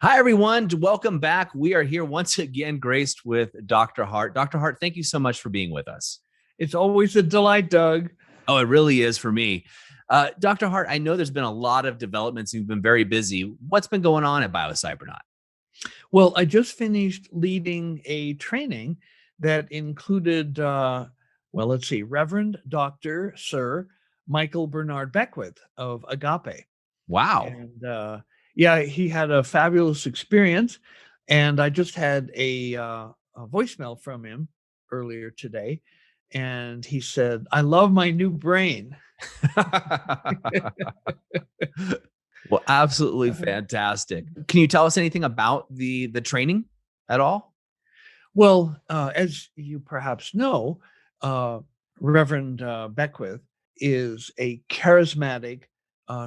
Hi, everyone. Welcome back. We are here once again, graced with Dr. Hart. Dr. Hart, thank you so much for being with us. It's always a delight, Doug. Oh, it really is for me. Dr. Hart, I know there's been a lot of developments. You've been very busy. What's been going on at Biocybernaut? Well, I just finished leading a training that included, Reverend Dr. Sir Michael Bernard Beckwith of Agape. Wow. And yeah, he had a fabulous experience. And I just had a voicemail from him earlier today. And he said, I love my new brain. Well, absolutely fantastic. Can you tell us anything about the training at all? Well, as you perhaps know, uh, Reverend Beckwith is a charismatic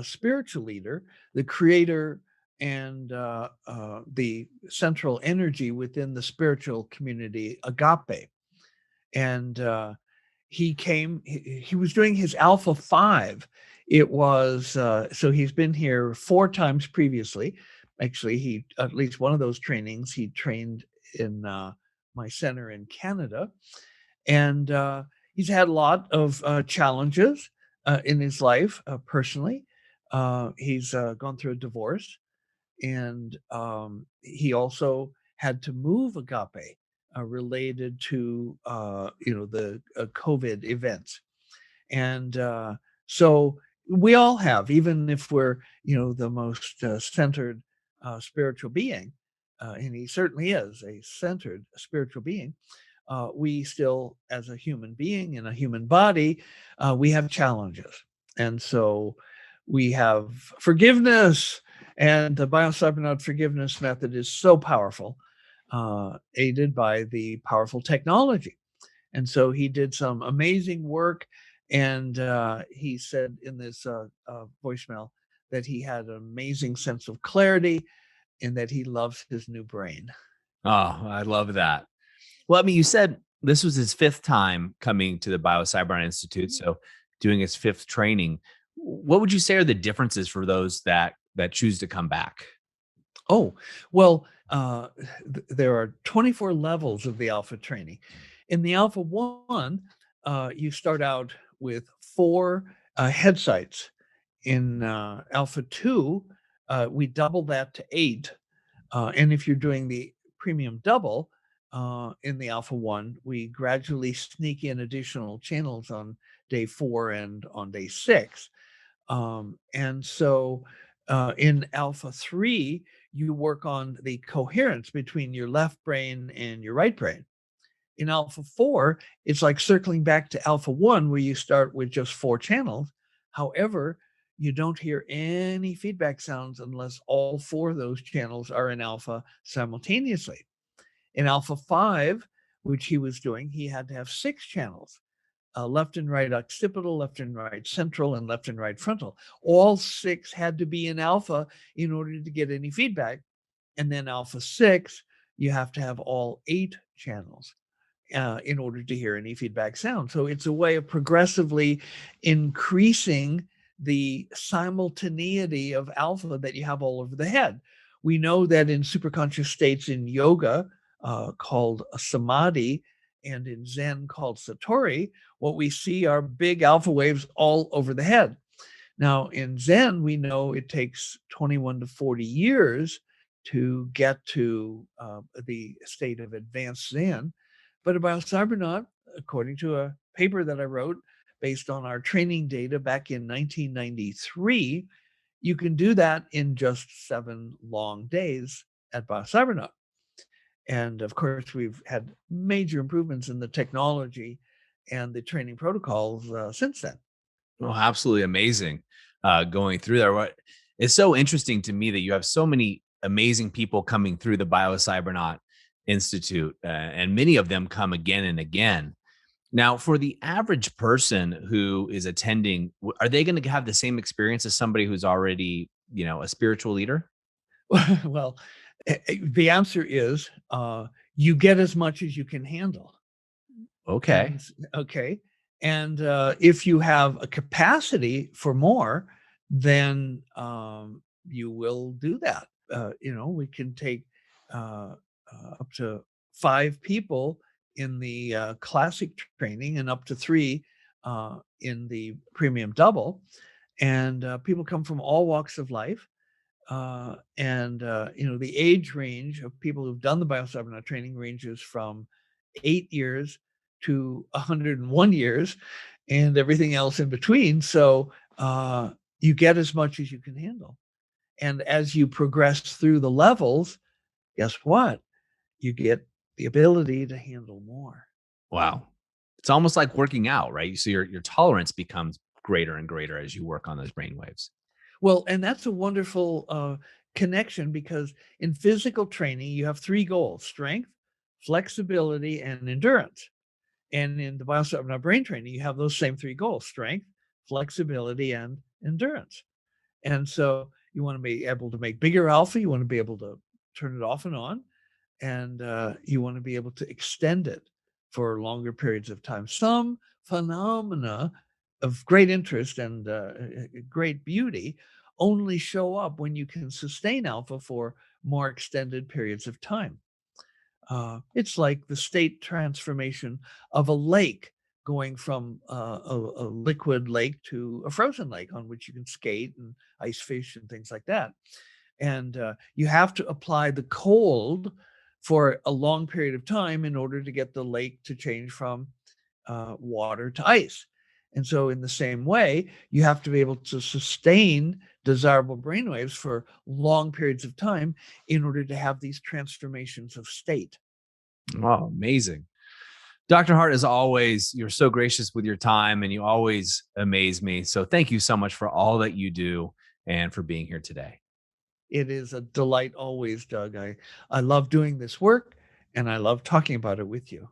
spiritual leader, the creator and the central energy within the spiritual community, Agape. And he was doing his Alpha 5. It was, so he's been here 4 times previously. Actually, at least one of those trainings, he trained in my center in Canada. And he's had a lot of challenges in his life personally. He's gone through a divorce, and he also had to move Agape related to the COVID events. And so we all have, even if we're the most centered spiritual being, and he certainly is a centered spiritual being. We still, as a human being in a human body, we have challenges. And so we have forgiveness, and the Biocybernaut forgiveness method is so powerful, aided by the powerful technology. And so he did some amazing work. And he said in this voicemail that he had an amazing sense of clarity and that he loves his new brain. Oh, I love that. Well, I mean, you said this was his fifth time coming to the Biocybernaut Institute, so doing his fifth training. What would you say are the differences for those that choose to come back? Oh, well, there are 24 levels of the alpha training. In the alpha 1, you start out with 4 head sites. In alpha 2, we double that to 8. And if you're doing the premium double in the alpha 1, we gradually sneak in additional channels on day 4 and on day 6. And so in alpha 3, you work on the coherence between your left brain and your right brain. In alpha 4, it's like circling back to alpha 1, where you start with just 4 channels. However, you don't hear any feedback sounds unless all 4 of those channels are in alpha simultaneously. In alpha 5, which he was doing, he had to have 6 channels, left and right occipital, left and right central, and left and right frontal. All 6 had to be in alpha in order to get any feedback. And then alpha 6, you have to have all 8 channels in order to hear any feedback sound. So it's a way of progressively increasing the simultaneity of alpha that you have all over the head. We know that in superconscious states in yoga, called samadhi, and in Zen called Satori, what we see are big alpha waves all over the head. Now, in Zen, we know it takes 21 to 40 years to get to the state of advanced Zen. But about Cybernaut, according to a paper that I wrote based on our training data back in 1993, you can do that in just 7 long days at Biocybernaut. And of course, we've had major improvements in the technology and the training protocols since then. Oh, absolutely amazing going through there. What it's so interesting to me that you have so many amazing people coming through the Biocybernaut Institute, and many of them come again and again. Now, for the average person who is attending, are they going to have the same experience as somebody who's already, a spiritual leader? Well, the answer is you get as much as you can handle. Okay. And okay. And if you have a capacity for more, then you will do that. We can take up to 5 people in the classic training and up to 3 in the premium double. And people come from all walks of life. The age range of people who've done the Biocybernaut training ranges from 8 years to 101 years and everything else in between. So you get as much as you can handle. And as you progress through the levels, guess what? You get the ability to handle more. Wow. It's almost like working out, right? So your tolerance becomes greater and greater as you work on those brain waves. Well, and that's a wonderful connection, because in physical training, you have 3 goals: strength, flexibility, and endurance. And in the Biocybernaut brain training, you have those same 3 goals: strength, flexibility, and endurance. And so you want to be able to make bigger alpha. You want to be able to turn it off and on. And you want to be able to extend it for longer periods of time. Some phenomena of great interest and great beauty only show up when you can sustain alpha for more extended periods of time. It's like the state transformation of a lake, going from a liquid lake to a frozen lake on which you can skate and ice fish and things like that. And you have to apply the cold for a long period of time in order to get the lake to change from water to ice. And so in the same way, you have to be able to sustain desirable brainwaves for long periods of time in order to have these transformations of state. Oh, amazing. Dr. Hart, as always, you're so gracious with your time and you always amaze me. So thank you so much for all that you do and for being here today. It is a delight always, Doug. I love doing this work and I love talking about it with you.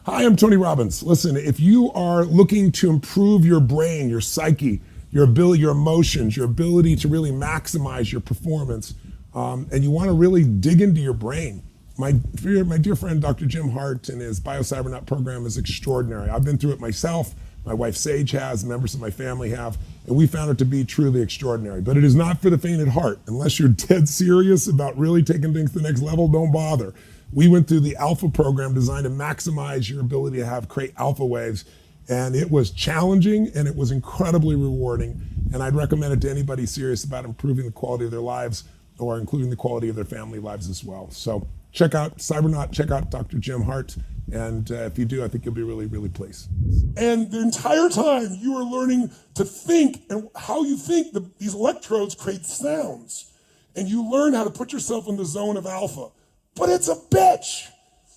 Hi, I'm Tony Robbins. Listen, if you are looking to improve your brain, your psyche, your ability, your emotions, your ability to really maximize your performance, and you want to really dig into your brain, my dear friend, Dr. Jim Hart, and his Biocybernaut program is extraordinary. I've been through it myself. My wife Sage has, members of my family have, and we found it to be truly extraordinary. But it is not for the faint at heart. Unless you're dead serious about really taking things to the next level, don't bother. We went through the Alpha program designed to maximize your ability to create alpha waves. And it was challenging and it was incredibly rewarding. And I'd recommend it to anybody serious about improving the quality of their lives or including the quality of their family lives as well. So check out Cybernaut, check out Dr. Jim Hart. And if you do, I think you'll be really, really pleased. And the entire time you are learning to think and how you think these electrodes create sounds. And you learn how to put yourself in the zone of alpha. But it's a bitch.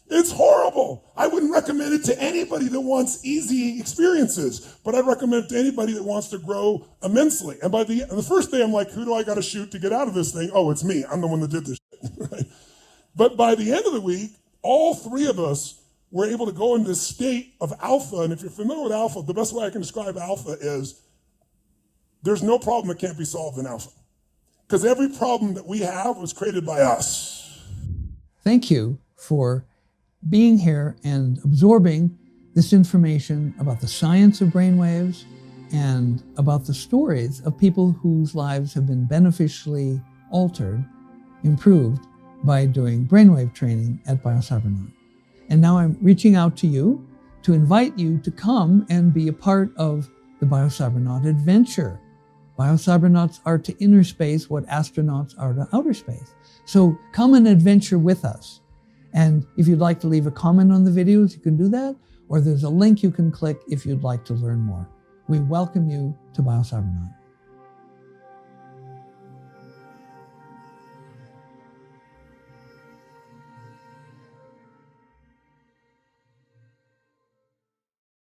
It's horrible. I wouldn't recommend it to anybody that wants easy experiences, but I'd recommend it to anybody that wants to grow immensely. And by the first day, I'm like, who do I got to shoot to get out of this thing? Oh, it's me. I'm the one that did this shit. Right? But by the end of the week, all 3 of us were able to go into this state of alpha. And if you're familiar with alpha, the best way I can describe alpha is there's no problem that can't be solved in alpha. Because every problem that we have was created by us. Thank you for being here and absorbing this information about the science of brainwaves and about the stories of people whose lives have been beneficially altered, improved by doing brainwave training at Biocybernaut. And now I'm reaching out to you to invite you to come and be a part of the Biocybernaut adventure. Biocybernauts are to inner space what astronauts are to outer space. So come and adventure with us. And if you'd like to leave a comment on the videos, you can do that, or there's a link you can click if you'd like to learn more. We welcome you to Biocybernaut.